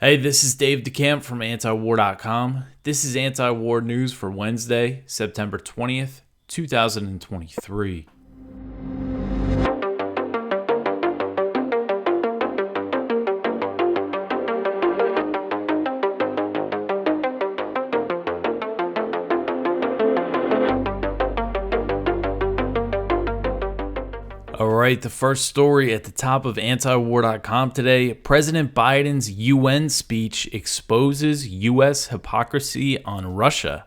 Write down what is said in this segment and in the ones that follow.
Hey, this is Dave DeCamp from antiwar.com. This is anti-war news for Wednesday, September 20th, 2023. All right, the first story at the top of antiwar.com today. President Biden's UN speech exposes U.S. hypocrisy on Russia.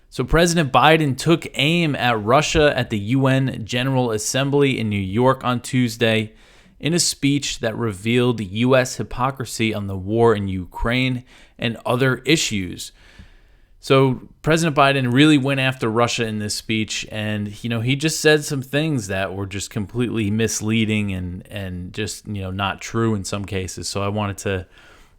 So President Biden took aim at Russia at the UN General Assembly in New York on Tuesday in a speech that revealed U.S. hypocrisy on the war in Ukraine and other issues. So President Biden really went after Russia in this speech, and he just said some things that were just completely misleading and just not true in some cases. So I wanted to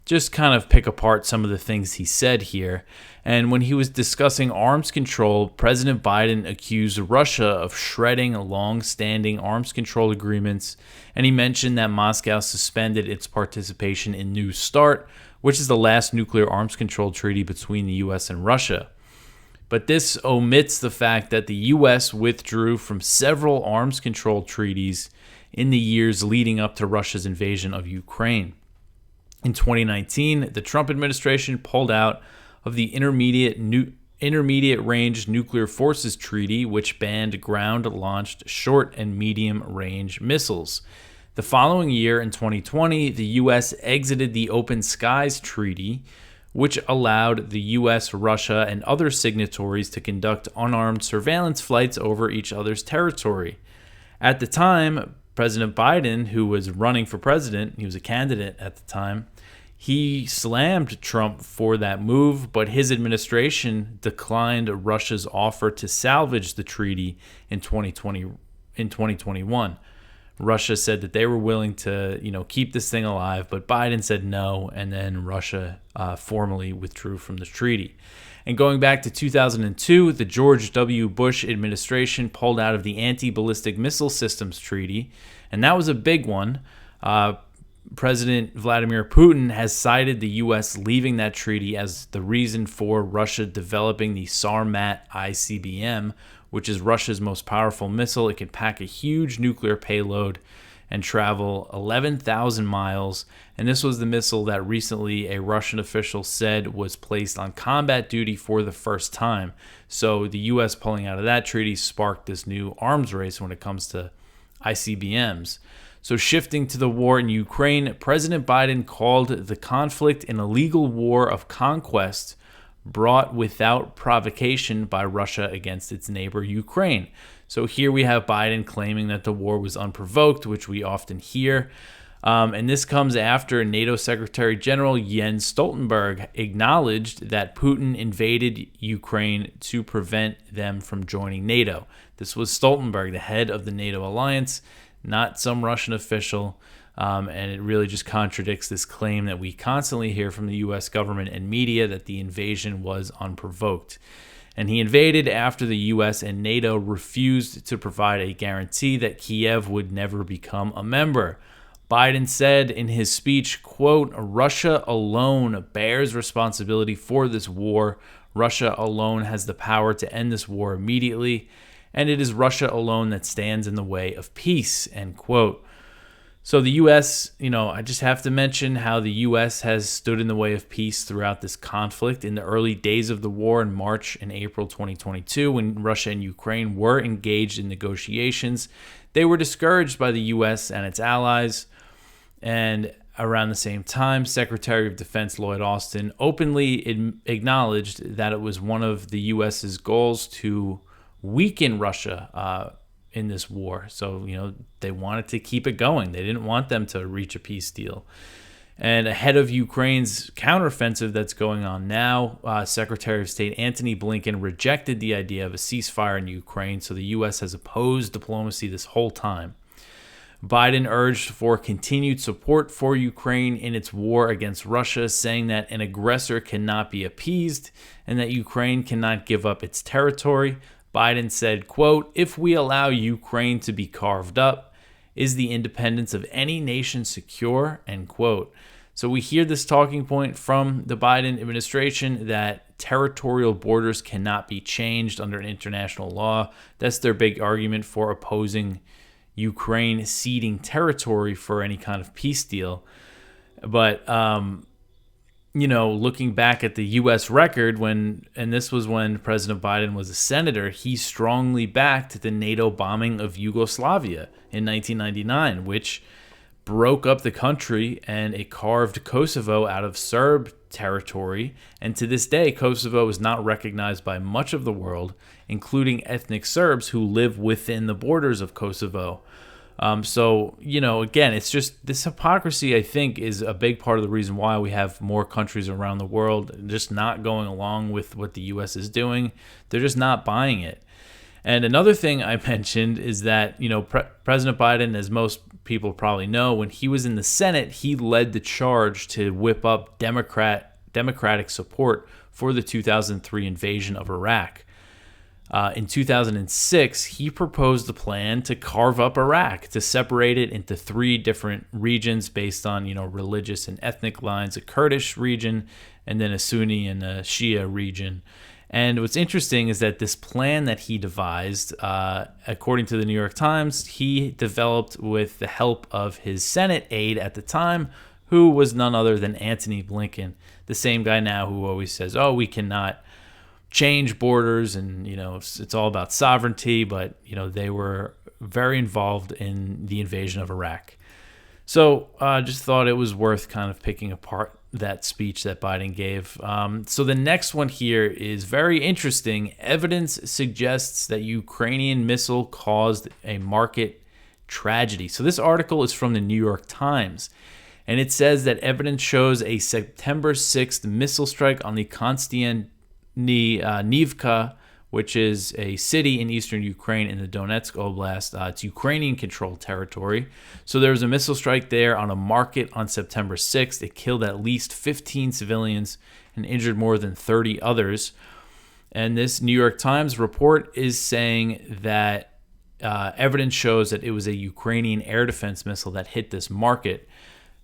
just kind of pick apart some of the things he said here. And when he was discussing arms control, President Biden accused Russia of shredding long-standing arms control agreements, and he mentioned that Moscow suspended its participation in New START, which is the last nuclear arms control treaty between the U.S. and Russia. But this omits the fact that the U.S. withdrew from several arms control treaties in the years leading up to Russia's invasion of Ukraine. In 2019, the Trump administration pulled out of the Intermediate Range Nuclear Forces Treaty, which banned ground-launched short and medium-range missiles. The following year, in 2020, the U.S. exited the Open Skies Treaty, which allowed the U.S., Russia, and other signatories to conduct unarmed surveillance flights over each other's territory. At the time, President Biden, who was running for president, he was a candidate at the time, he slammed Trump for that move, but his administration declined Russia's offer to salvage the treaty in 2021. Russia said that they were willing to, keep this thing alive, but Biden said no, and then Russia formally withdrew from the treaty. And going back to 2002, the George W. Bush administration pulled out of the Anti-Ballistic Missile Systems Treaty, and that was a big one. President Vladimir Putin has cited the U.S. leaving that treaty as the reason for Russia developing the Sarmat ICBM, which is Russia's most powerful missile. It can pack a huge nuclear payload and travel 11,000 miles. And this was the missile that recently a Russian official said was placed on combat duty for the first time. So the U.S. pulling out of that treaty sparked this new arms race when it comes to ICBMs. So shifting to the war in Ukraine, President Biden called the conflict an illegal war of conquest brought without provocation by Russia against its neighbor Ukraine. So here we have Biden claiming that the war was unprovoked, which we often hear. And this comes after NATO Secretary General Jens Stoltenberg acknowledged that Putin invaded Ukraine to prevent them from joining NATO. This was Stoltenberg, the head of the NATO alliance, not some Russian official. And it really just contradicts this claim that we constantly hear from the U.S. government and media that the invasion was unprovoked. And he invaded after the U.S. and NATO refused to provide a guarantee that Kiev would never become a member. Biden said in his speech, quote, "Russia alone bears responsibility for this war. Russia alone has the power to end this war immediately. And it is Russia alone that stands in the way of peace," end quote. So the U.S., I just have to mention how the U.S. has stood in the way of peace throughout this conflict. In the early days of the war in March and April 2022, when Russia and Ukraine were engaged in negotiations, they were discouraged by the U.S. and its allies. And around the same time, Secretary of Defense Lloyd Austin openly acknowledged that it was one of the U.S.'s goals to weaken Russia in this war. So, they wanted to keep it going. They didn't want them to reach a peace deal. And ahead of Ukraine's counteroffensive that's going on now, Secretary of State Antony Blinken rejected the idea of a ceasefire in Ukraine. So the U.S. has opposed diplomacy this whole time. Biden urged for continued support for Ukraine in its war against Russia, saying that an aggressor cannot be appeased and that Ukraine cannot give up its territory. Biden said, quote, "If we allow Ukraine to be carved up, is the independence of any nation secure?" End quote. So we hear this talking point from the Biden administration that territorial borders cannot be changed under international law. That's their big argument for opposing Ukraine ceding territory for any kind of peace deal. But, looking back at the U.S. record, and this was when President Biden was a senator, he strongly backed the NATO bombing of Yugoslavia in 1999, which broke up the country, and it carved Kosovo out of Serb territory. And to this day, Kosovo is not recognized by much of the world, including ethnic Serbs who live within the borders of Kosovo. Again, it's just this hypocrisy, I think, is a big part of the reason why we have more countries around the world just not going along with what the U.S. is doing. They're just not buying it. And another thing I mentioned is that, President Biden, as most people probably know, when he was in the Senate, he led the charge to whip up Democratic support for the 2003 invasion of Iraq. In 2006, he proposed a plan to carve up Iraq, to separate it into 3 different regions based on, religious and ethnic lines, a Kurdish region, and then a Sunni and a Shia region. And what's interesting is that this plan that he devised, according to the New York Times, he developed with the help of his Senate aide at the time, who was none other than Antony Blinken, the same guy now who always says, we cannot change borders and, it's all about sovereignty. But, they were very involved in the invasion of Iraq. So I just thought it was worth kind of picking apart that speech that Biden gave. So the next one here is very interesting. Evidence suggests that Ukrainian missile caused a market tragedy. So this article is from the New York Times, and it says that evidence shows a September 6th missile strike on the Konstantinivka, which is a city in eastern Ukraine in the Donetsk Oblast. It's Ukrainian-controlled territory. So there was a missile strike there on a market on September 6th. It killed at least 15 civilians and injured more than 30 others. And this New York Times report is saying that evidence shows that it was a Ukrainian air defense missile that hit this market.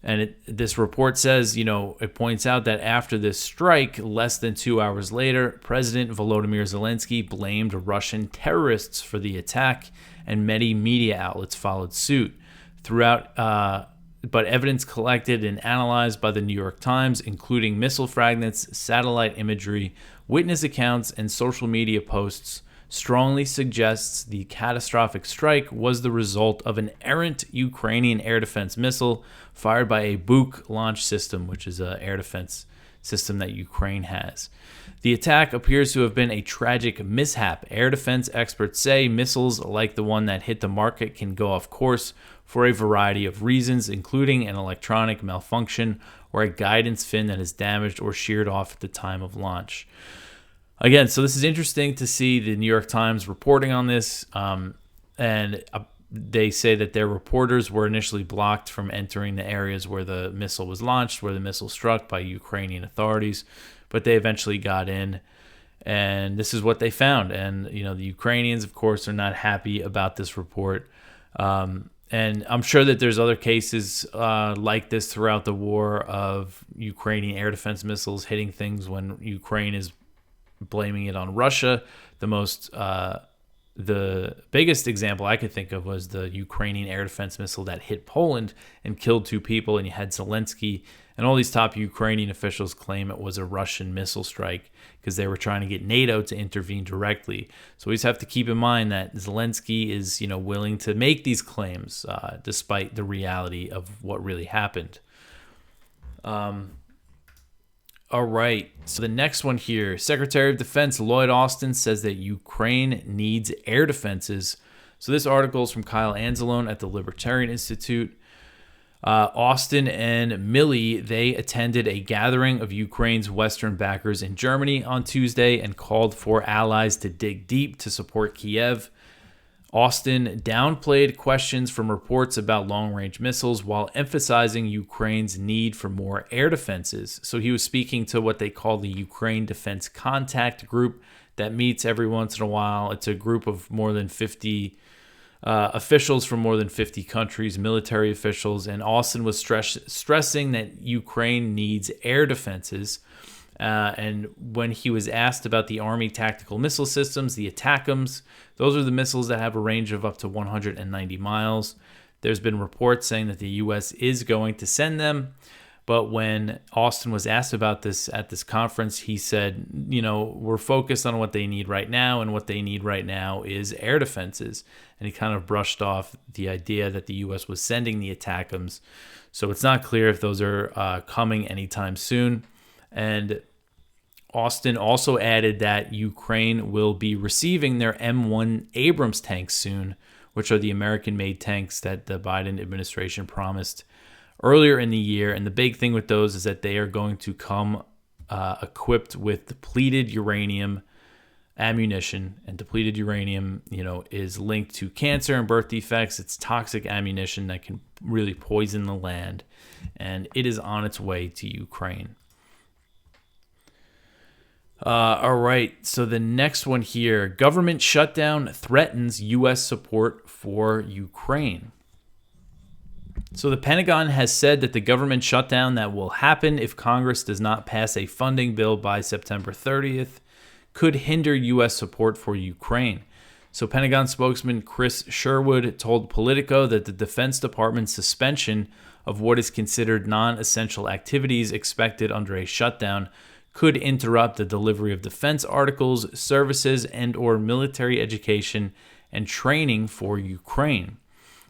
And this report says, it points out that after this strike, less than 2 hours later, President Volodymyr Zelensky blamed Russian terrorists for the attack, and many media outlets followed suit. But evidence collected and analyzed by the New York Times, including missile fragments, satellite imagery, witness accounts, and social media posts, strongly suggests the catastrophic strike was the result of an errant Ukrainian air defense missile fired by a Buk launch system, which is an air defense system that Ukraine has. The attack appears to have been a tragic mishap. Air defense experts say missiles like the one that hit the market can go off course for a variety of reasons, including an electronic malfunction or a guidance fin that is damaged or sheared off at the time of launch. Again, so this is interesting to see the New York Times reporting on this, and they say that their reporters were initially blocked from entering the areas where the missile was launched, where the missile struck, by Ukrainian authorities, but they eventually got in, and this is what they found. And, the Ukrainians, of course, are not happy about this report, and I'm sure that there's other cases like this throughout the war of Ukrainian air defense missiles hitting things when Ukraine is blaming it on Russia. The biggest example I could think of was the Ukrainian air defense missile that hit Poland and killed 2 people, and you had Zelensky and all these top Ukrainian officials claim it was a Russian missile strike because they were trying to get NATO to intervene directly. So we just have to keep in mind that Zelensky is, willing to make these claims despite the reality of what really happened. All right, so the next one here, Secretary of Defense Lloyd Austin says that Ukraine needs air defenses. So this article is from Kyle Anzalone at the Libertarian Institute. Austin and Milley, they attended a gathering of Ukraine's Western backers in Germany on Tuesday and called for allies to dig deep to support Kiev. Austin downplayed questions from reports about long-range missiles while emphasizing Ukraine's need for more air defenses. So he was speaking to what they call the Ukraine Defense Contact Group that meets every once in a while. It's a group of more than 50 officials from more than 50 countries, military officials, and Austin was stressing that Ukraine needs air defenses. And when he was asked about the Army tactical missile systems, the ATACMS, those are the missiles that have a range of up to 190 miles. There's been reports saying that the U.S. is going to send them. But when Austin was asked about this at this conference, he said, we're focused on what they need right now, and what they need right now is air defenses. And he kind of brushed off the idea that the U.S. was sending the ATACMS. So it's not clear if those are coming anytime soon. And Austin also added that Ukraine will be receiving their M1 Abrams tanks soon, which are the American-made tanks that the Biden administration promised earlier in the year. And the big thing with those is that they are going to come equipped with depleted uranium ammunition. And depleted uranium, is linked to cancer and birth defects. It's toxic ammunition that can really poison the land. And it is on its way to Ukraine. All right, so the next one here, government shutdown threatens U.S. support for Ukraine. So the Pentagon has said that the government shutdown that will happen if Congress does not pass a funding bill by September 30th could hinder U.S. support for Ukraine. So Pentagon spokesman Chris Sherwood told Politico that the Defense Department's suspension of what is considered non-essential activities expected under a shutdown could interrupt the delivery of defense articles, services, and/or military education and training for Ukraine.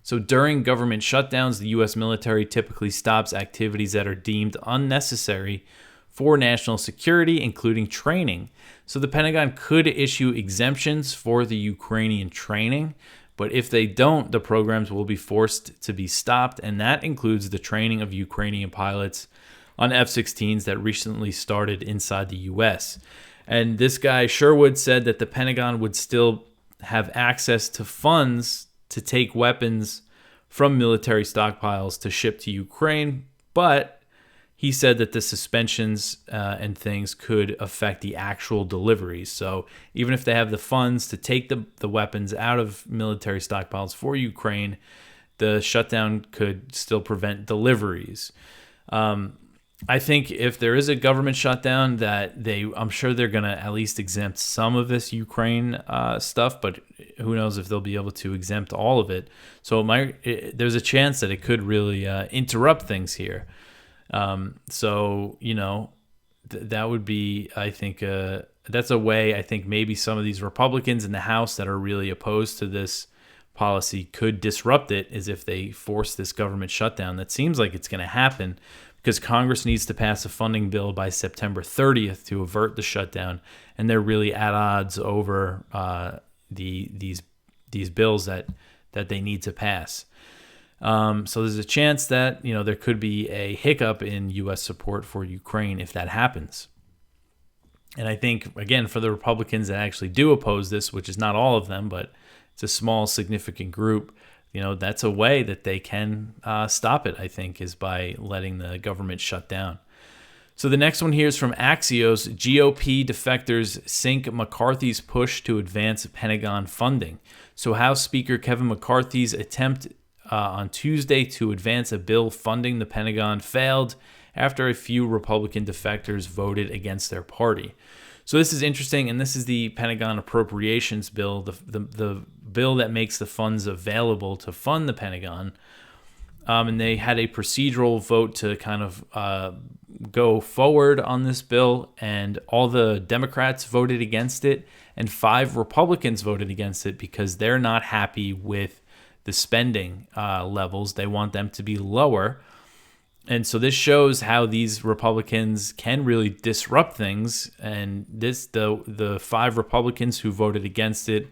So during government shutdowns, the U.S. military typically stops activities that are deemed unnecessary for national security, including training. So the Pentagon could issue exemptions for the Ukrainian training, but if they don't, the programs will be forced to be stopped, and that includes the training of Ukrainian pilots on F-16s that recently started inside the U.S. And this guy, Sherwood, said that the Pentagon would still have access to funds to take weapons from military stockpiles to ship to Ukraine, but he said that the suspensions and things could affect the actual deliveries. So even if they have the funds to take the weapons out of military stockpiles for Ukraine, the shutdown could still prevent deliveries. I think if there is a government shutdown, I'm sure they're going to at least exempt some of this Ukraine stuff, but who knows if they'll be able to exempt all of it. So there's a chance that it could really interrupt things here. That would be, I think, that's a way I think maybe some of these Republicans in the House that are really opposed to this policy could disrupt it, is if they force this government shutdown. That seems like it's going to happen, because Congress needs to pass a funding bill by September 30th to avert the shutdown, and they're really at odds over these bills that they need to pass. So there's a chance that there could be a hiccup in U.S. support for Ukraine if that happens. And I think, again, for the Republicans that actually do oppose this, which is not all of them, but it's a small, significant group, that's a way that they can stop it, I think, is by letting the government shut down. So the next one here is from Axios. GOP defectors sink McCarthy's push to advance Pentagon funding. So House Speaker Kevin McCarthy's attempt on Tuesday to advance a bill funding the Pentagon failed after a few Republican defectors voted against their party. So this is interesting, and this is the Pentagon Appropriations Bill, the bill that makes the funds available to fund the Pentagon. And they had a procedural vote to kind of go forward on this bill, and all the Democrats voted against it, and 5 Republicans voted against it because they're not happy with the spending levels. They want them to be lower. And so this shows how these Republicans can really disrupt things. And the 5 Republicans who voted against it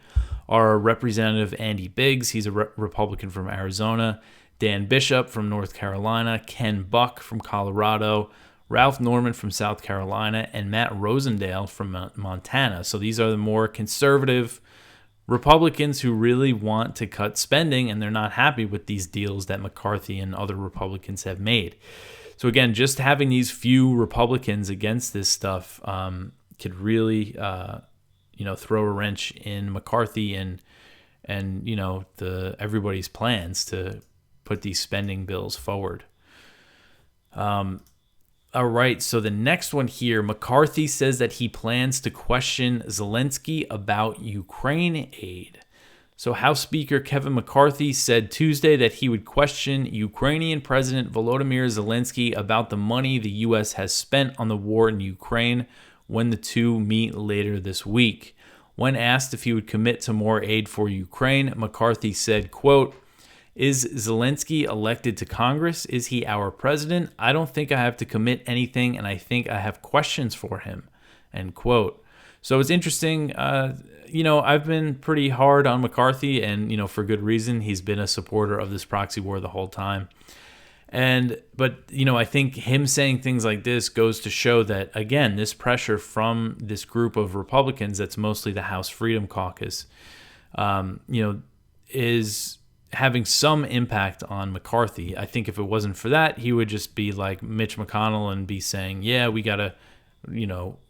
are Representative Andy Biggs. He's a Republican from Arizona. Dan Bishop from North Carolina. Ken Buck from Colorado. Ralph Norman from South Carolina. And Matt Rosendale from Montana. So these are the more conservative Republicans who really want to cut spending, and they're not happy with these deals that McCarthy and other Republicans have made. So again, just having these few Republicans against this stuff could really, throw a wrench in McCarthy and and everybody's plans to put these spending bills forward. All right, so the next one here, McCarthy says that he plans to question Zelensky about Ukraine aid. So House Speaker Kevin McCarthy said Tuesday that he would question Ukrainian President Volodymyr Zelensky about the money the U.S. has spent on the war in Ukraine when the two meet later this week. When asked if he would commit to more aid for Ukraine, McCarthy said, quote, "Is Zelensky elected to Congress? Is he our president? I don't think I have to commit anything, and I think I have questions for him," end quote. So it's interesting. I've been pretty hard on McCarthy, and, for good reason. He's been a supporter of this proxy war the whole time. But I think him saying things like this goes to show that, again, this pressure from this group of Republicans, that's mostly the House Freedom Caucus, is having some impact on McCarthy. I think if it wasn't for that, he would just be like Mitch McConnell and be saying, yeah, we got to,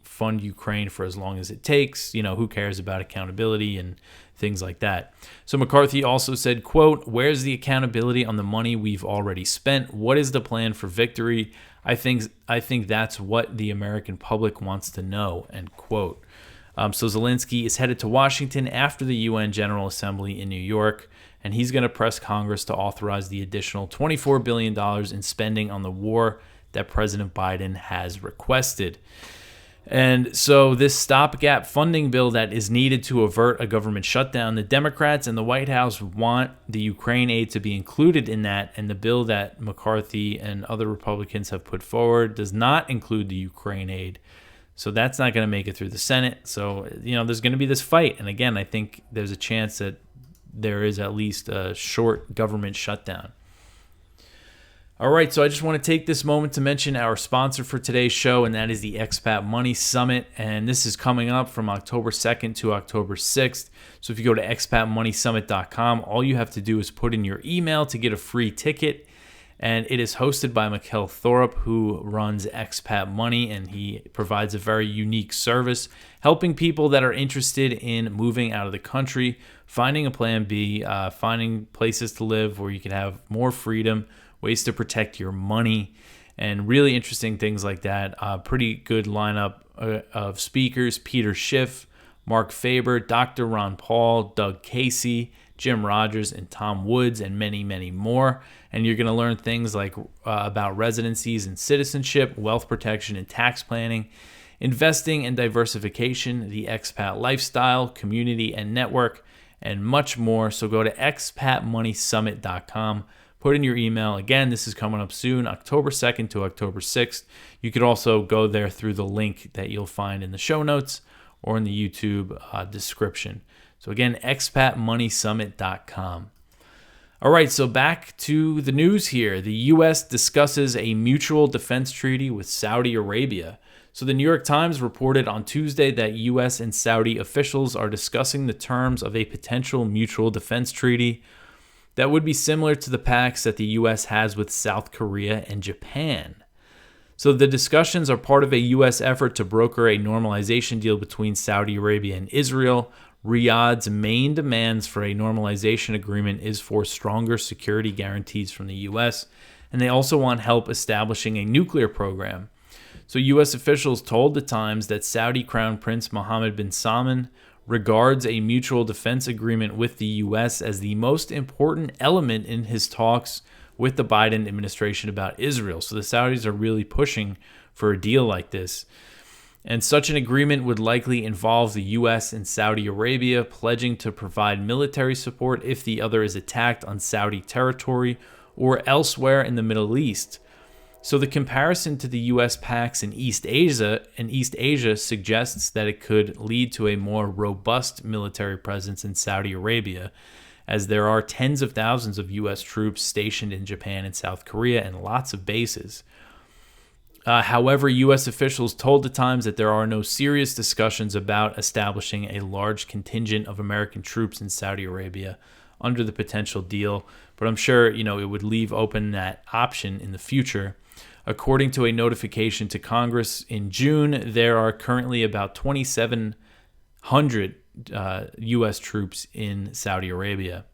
fund Ukraine for as long as it takes. Who cares about accountability and things like that. So McCarthy also said, quote, "Where's the accountability on the money we've already spent? What is the plan for victory? I think that's what the American public wants to know," end quote. So Zelensky is headed to Washington after the UN General Assembly in New York, and he's going to press Congress to authorize the additional $24 billion in spending on the war that President Biden has requested. And so this stopgap funding bill that is needed to avert a government shutdown, the Democrats and the White House want the Ukraine aid to be included in that, and the bill that McCarthy and other Republicans have put forward does not include the Ukraine aid. So that's not going to make it through the Senate. So, there's going to be this fight. And again, I think there's a chance that there is at least a short government shutdown. All right, so I just want to take this moment to mention our sponsor for today's show, and that is the Expat Money Summit. And this is coming up from October 2nd to October 6th. So if you go to expatmoneysummit.com, all you have to do is put in your email to get a free ticket. And it is hosted by Mikkel Thorup, who runs Expat Money, and he provides a very unique service, helping people that are interested in moving out of the country, finding a plan B, finding places to live where you can have more freedom, ways to protect your money, and really interesting things like that. Pretty good lineup of speakers: Peter Schiff, Mark Faber, Dr. Ron Paul, Doug Casey, Jim Rogers, and Tom Woods, and many, many more. And you're going to learn things like about residencies and citizenship, wealth protection and tax planning, investing and diversification, the expat lifestyle, community and network, and much more. So go to expatmoneysummit.com. Put in your email. Again, this is coming up soon, October 2nd to October 6th. You could also go there through the link that you'll find in the show notes or in the YouTube description. So again, expatmoneysummit.com. All right, so back to the news here. The U.S. discusses a mutual defense treaty with Saudi Arabia. So the New York Times reported on Tuesday that U.S. and Saudi officials are discussing the terms of a potential mutual defense treaty that would be similar to the pacts that the U.S. has with South Korea and Japan. So the discussions are part of a U.S. effort to broker a normalization deal between Saudi Arabia and Israel. Riyadh's main demands for a normalization agreement is for stronger security guarantees from the U.S., and they also want help establishing a nuclear program. So U.S. officials told the Times that Saudi Crown Prince Mohammed bin Salman regards a mutual defense agreement with the U.S. as the most important element in his talks with the Biden administration about Israel. So the Saudis are really pushing for a deal like this. And such an agreement would likely involve the U.S. and Saudi Arabia pledging to provide military support if the other is attacked on Saudi territory or elsewhere in the Middle East. So the comparison to the U.S. pacts in East Asia suggests that it could lead to a more robust military presence in Saudi Arabia, as there are tens of thousands of U.S. troops stationed in Japan and South Korea and lots of bases. However, U.S. officials told the Times that there are no serious discussions about establishing a large contingent of American troops in Saudi Arabia under the potential deal, but I'm sure, it would leave open that option in the future. According to a notification to Congress in June, there are currently about 2,700 U.S. troops in Saudi Arabia.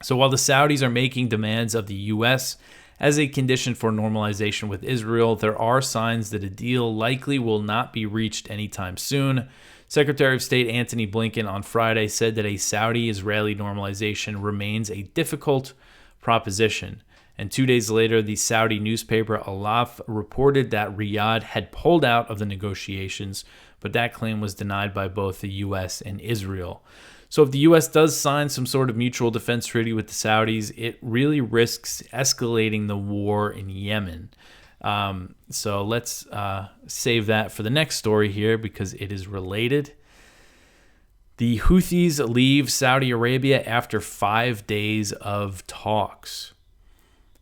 So while the Saudis are making demands of the U.S. as a condition for normalization with Israel, there are signs that a deal likely will not be reached anytime soon. Secretary of State Antony Blinken on Friday said that a Saudi-Israeli normalization remains a difficult proposition. And 2 days later, the Saudi newspaper Al-Alaf reported that Riyadh had pulled out of the negotiations, but that claim was denied by both the U.S. and Israel. So if the U.S. does sign some sort of mutual defense treaty with the Saudis, it really risks escalating the war in Yemen. So let's save that for the next story here because it is related. The Houthis leave Saudi Arabia after 5 days of talks.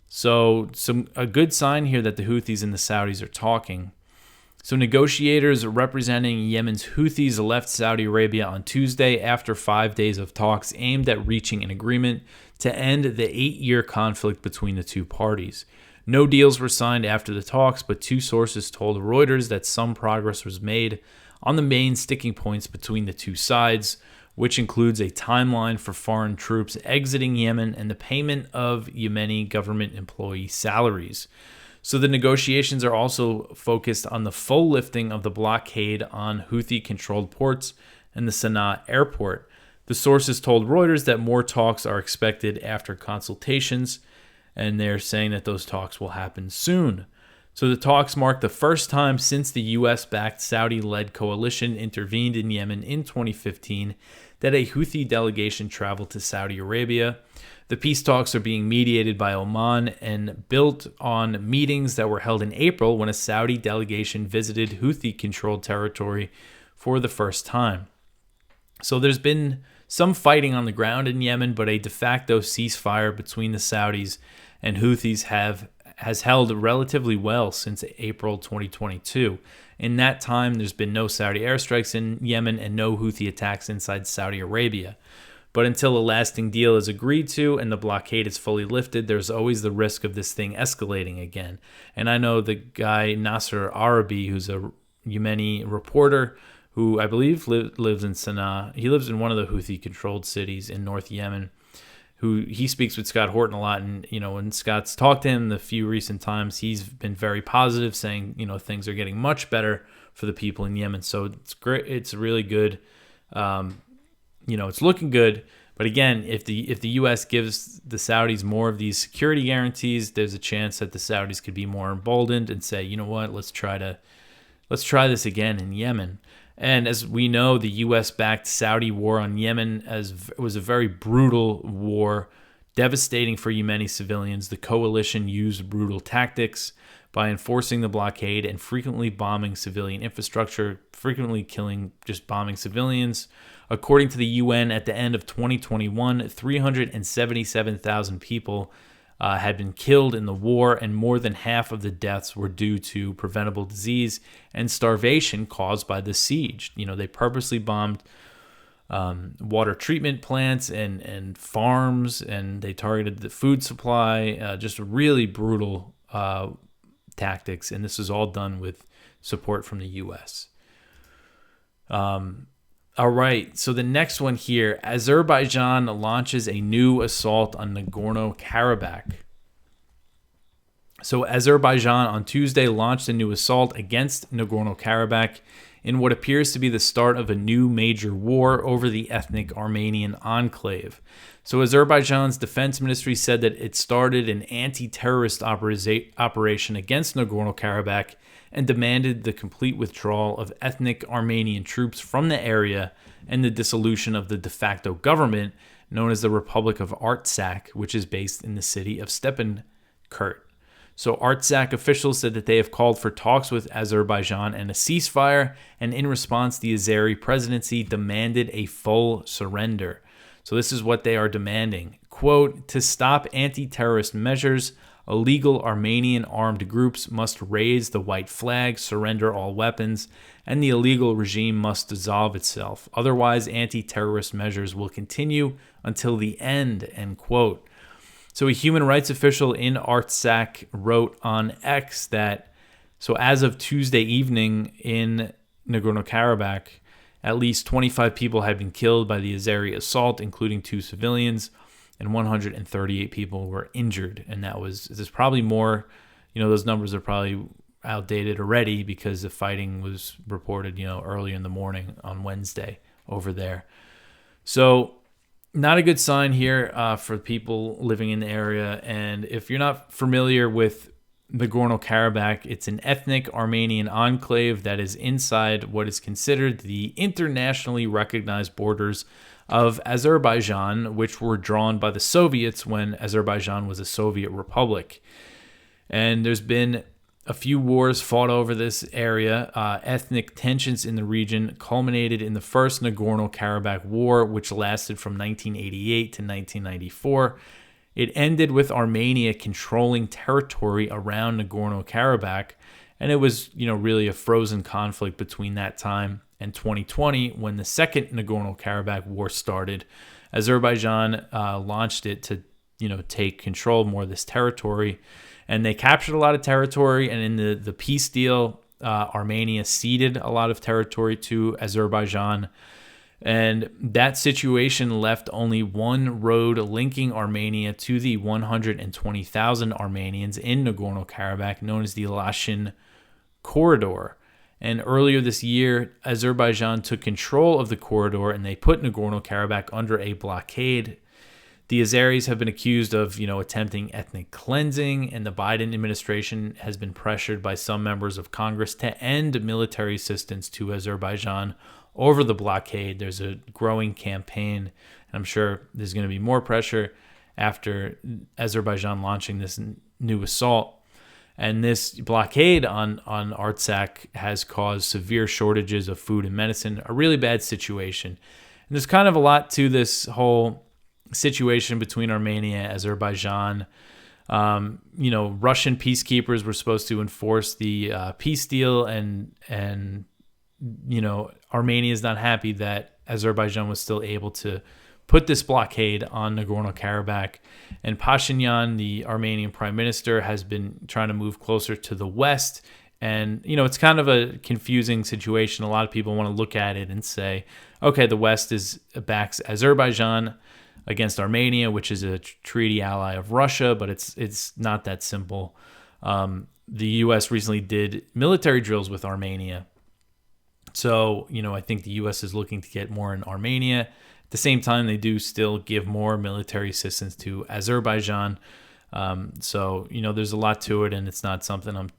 So a good sign here that the Houthis and the Saudis are talking. So negotiators representing Yemen's Houthis left Saudi Arabia on Tuesday after 5 days of talks aimed at reaching an agreement to end the 8-year conflict between the two parties. No deals were signed after the talks, but two sources told Reuters that some progress was made on the main sticking points between the two sides, which includes a timeline for foreign troops exiting Yemen and the payment of Yemeni government employee salaries. So the negotiations are also focused on the full lifting of the blockade on Houthi-controlled ports and the Sana'a airport. The sources told Reuters that more talks are expected after consultations, and they're saying that those talks will happen soon. So the talks mark the first time since the U.S.-backed Saudi-led coalition intervened in Yemen in 2015 that a Houthi delegation traveled to Saudi Arabia. The peace talks are being mediated by Oman and built on meetings that were held in April when a Saudi delegation visited Houthi-controlled territory for the first time. So there's been some fighting on the ground in Yemen, but a de facto ceasefire between the Saudis and Houthis has held relatively well since April 2022. In that time, there's been no Saudi airstrikes in Yemen and no Houthi attacks inside Saudi Arabia. But until a lasting deal is agreed to and the blockade is fully lifted, there's always the risk of this thing escalating again. And I know the guy Nasser Arabi, who's a Yemeni reporter who I believe lives in Sana'a. He lives in one of the Houthi-controlled cities in North Yemen. He speaks with Scott Horton a lot, and when Scott's talked to him the few recent times, he's been very positive, saying things are getting much better for the people in Yemen. So it's great. It's really good. It's looking good. But again, if the U.S. gives the Saudis more of these security guarantees, there's a chance that the Saudis could be more emboldened and say, you know what, let's try this again in Yemen. And as we know, the U.S.-backed Saudi war on Yemen was a very brutal war, devastating for Yemeni civilians. The coalition used brutal tactics by enforcing the blockade and frequently bombing civilian infrastructure, frequently bombing civilians. According to the UN, at the end of 2021, 377,000 people had been killed in the war, and more than half of the deaths were due to preventable disease and starvation caused by the siege. They purposely bombed water treatment plants and farms, and they targeted the food supply, just really brutal tactics, and this was all done with support from the U.S. All right, so the next one here, Azerbaijan launches a new assault on Nagorno-Karabakh. So Azerbaijan on Tuesday launched a new assault against Nagorno-Karabakh in what appears to be the start of a new major war over the ethnic Armenian enclave. So Azerbaijan's defense ministry said that it started an anti-terrorist operation against Nagorno-Karabakh and demanded the complete withdrawal of ethnic Armenian troops from the area and the dissolution of the de facto government known as the Republic of Artsakh, which is based in the city of Stepanakert. So Artsakh officials said that they have called for talks with Azerbaijan and a ceasefire, and in response, the Azeri presidency demanded a full surrender. So this is what they are demanding. Quote, to stop anti-terrorist measures, illegal Armenian armed groups must raise the white flag, surrender all weapons, and the illegal regime must dissolve itself. Otherwise, anti-terrorist measures will continue until the end, end quote. So a human rights official in Artsakh wrote on X that, so as of Tuesday evening in Nagorno-Karabakh, At least 25 people had been killed by the Azeri assault, including 2 civilians, and 138 people were injured. And there's probably more, those numbers are probably outdated already because the fighting was reported, earlier in the morning on Wednesday over there. So not a good sign here for people living in the area. And if you're not familiar with Nagorno-Karabakh, it's an ethnic Armenian enclave that is inside what is considered the internationally recognized borders of Azerbaijan, which were drawn by the Soviets when Azerbaijan was a Soviet republic. And there's been a few wars fought over this area. Ethnic tensions in the region culminated in the First Nagorno-Karabakh War, which lasted from 1988 to 1994. It ended with Armenia controlling territory around Nagorno-Karabakh, and it was, really a frozen conflict between that time and 2020 when the Second Nagorno-Karabakh War started. Azerbaijan launched it to, take control more of this territory, and they captured a lot of territory, and in the peace deal, Armenia ceded a lot of territory to Azerbaijan. And that situation left only one road linking Armenia to the 120,000 Armenians in Nagorno-Karabakh, known as the Lashin Corridor. And earlier this year, Azerbaijan took control of the corridor and they put Nagorno-Karabakh under a blockade. The Azeris have been accused of, attempting ethnic cleansing, and the Biden administration has been pressured by some members of Congress to end military assistance to Azerbaijan over the blockade. There's a growing campaign, and I'm sure there's going to be more pressure after Azerbaijan launching this new assault. And this blockade on Artsakh has caused severe shortages of food and medicine, a really bad situation. And there's kind of a lot to this whole situation between Armenia and Azerbaijan. Russian peacekeepers were supposed to enforce the peace deal, and Armenia is not happy that Azerbaijan was still able to put this blockade on Nagorno-Karabakh. And Pashinyan, the Armenian prime minister, has been trying to move closer to the West. And, it's kind of a confusing situation. A lot of people want to look at it and say, okay, the West backs Azerbaijan against Armenia, which is a treaty ally of Russia, but it's not that simple. The U.S. recently did military drills with Armenia. So, I think the U.S. is looking to get more in Armenia. At the same time, they do still give more military assistance to Azerbaijan. So, there's a lot to it, and it's not something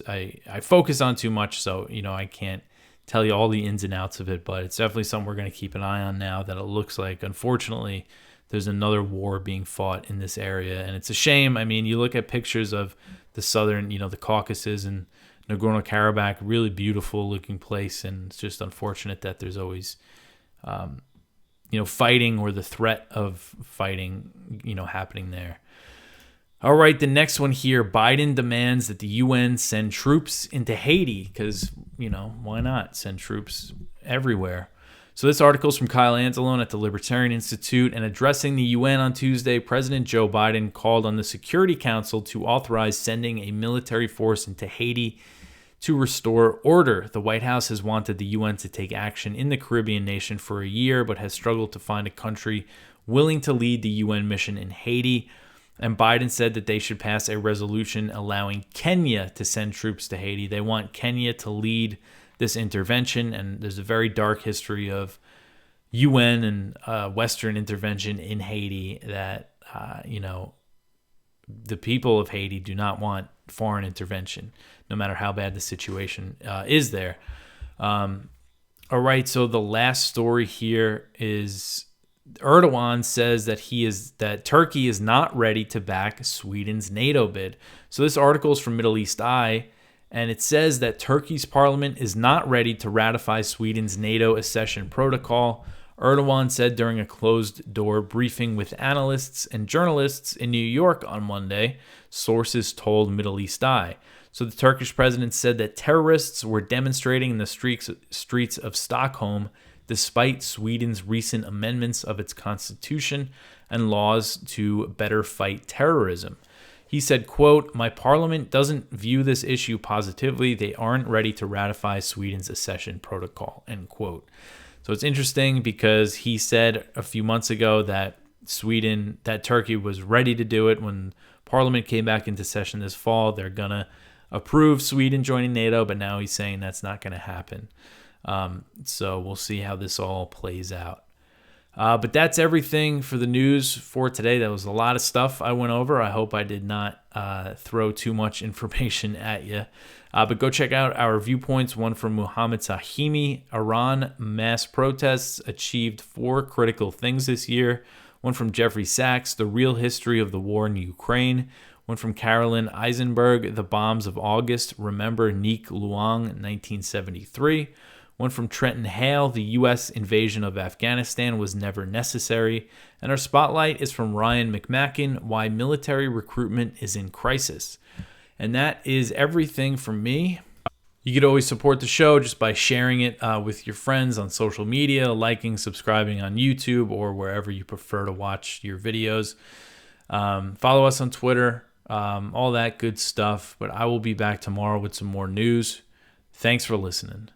I focus on too much. So, I can't tell you all the ins and outs of it, but it's definitely something we're going to keep an eye on now that it looks like, unfortunately, there's another war being fought in this area. And it's a shame. I mean, you look at pictures of the southern, the Caucasus and Nagorno-Karabakh, really beautiful looking place, and it's just unfortunate that there's always, fighting or the threat of fighting, happening there. All right, the next one here, Biden demands that the UN send troops into Haiti because, why not send troops everywhere? So this article is from Kyle Anzalone at the Libertarian Institute, and addressing the UN on Tuesday, President Joe Biden called on the Security Council to authorize sending a military force into Haiti to restore order. The White House has wanted the UN to take action in the Caribbean nation for a year, but has struggled to find a country willing to lead the UN mission in Haiti. And Biden said that they should pass a resolution allowing Kenya to send troops to Haiti. They want Kenya to lead this intervention, and there's a very dark history of UN and Western intervention in Haiti that, the people of Haiti do not want foreign intervention, no matter how bad the situation is there. All right, so the last story here is Erdogan says that Turkey is not ready to back Sweden's NATO bid. So this article is from Middle East Eye, and it says that Turkey's parliament is not ready to ratify Sweden's NATO accession protocol. Erdogan said during a closed-door briefing with analysts and journalists in New York on Monday, sources told Middle East Eye. So the Turkish president said that terrorists were demonstrating in the streets of Stockholm despite Sweden's recent amendments of its constitution and laws to better fight terrorism. He said, quote, "My parliament doesn't view this issue positively. They aren't ready to ratify Sweden's accession protocol," end quote. So it's interesting because he said a few months ago that Turkey was ready to do it when Parliament came back into session this fall. They're going to approve Sweden joining NATO, but now he's saying that's not going to happen. So we'll see how this all plays out. But that's everything for the news for today. That was a lot of stuff I went over. I hope I did not throw too much information at you. But go check out our Viewpoints, one from Muhammad Sahimi. Iran mass protests achieved 4 critical things this year. One from Jeffrey Sachs, The Real History of the War in Ukraine. One from Carolyn Eisenberg, The Bombs of August, Remember Neek Luang, 1973. One from Trenton Hale, The U.S. Invasion of Afghanistan Was Never Necessary. And our spotlight is from Ryan McMacken, Why Military Recruitment is in Crisis. And that is everything from me. You could always support the show just by sharing it with your friends on social media, liking, subscribing on YouTube, or wherever you prefer to watch your videos. Follow us on Twitter, all that good stuff. But I will be back tomorrow with some more news. Thanks for listening.